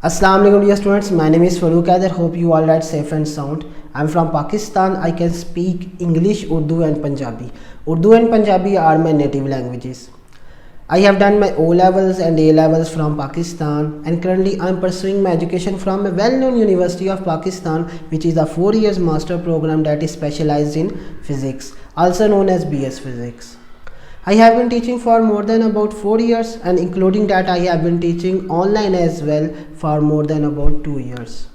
Assalamu alaikum dear students, my name is Farouk Haider. Hope you all are safe and sound. I am from Pakistan. I can speak English, Urdu and Punjabi. Urdu and Punjabi are my native languages. I have done my O levels and A levels from Pakistan, and currently I am pursuing my education from a well-known university of Pakistan, which is a 4 years master program that is specialized in physics, also known as BS Physics. I have been teaching for more than about 4 years, and including that I have been teaching online as well for more than about 2 years.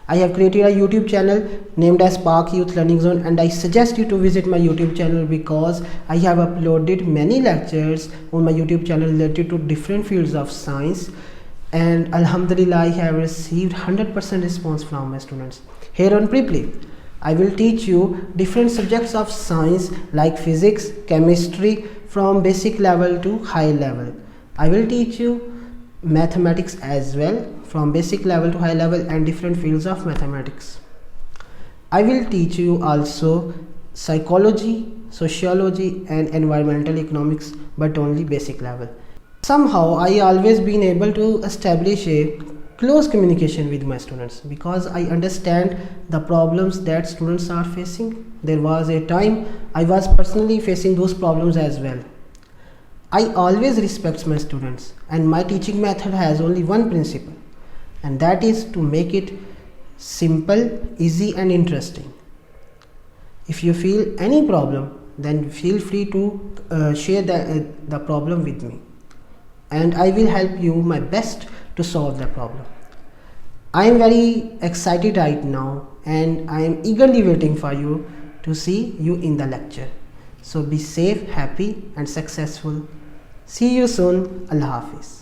I have created a YouTube channel named as Spark Youth Learning Zone, and I suggest you to visit my YouTube channel because I have uploaded many lectures on my YouTube channel related to different fields of science, and Alhamdulillah I have received 100% response from my students. Here on Preply, I will teach you different subjects of science like physics, chemistry, from basic level to high level. I will teach you mathematics as well, from basic level to high level, and different fields of mathematics. I will teach you also psychology, sociology and environmental economics, but only basic level. Somehow I always been able to establish a close communication with my students because I understand the problems that students are facing. There was a time I was personally facing those problems as well. I always respect my students, and my teaching method has only one principle, and that is to make it simple, easy and interesting. If you feel any problem, then feel free to share the problem with me, and I will help you my best to solve the problem. I am very excited right now, and I am eagerly waiting for you to see you in the lecture. So be safe, happy and successful. See you soon. Allah Hafiz.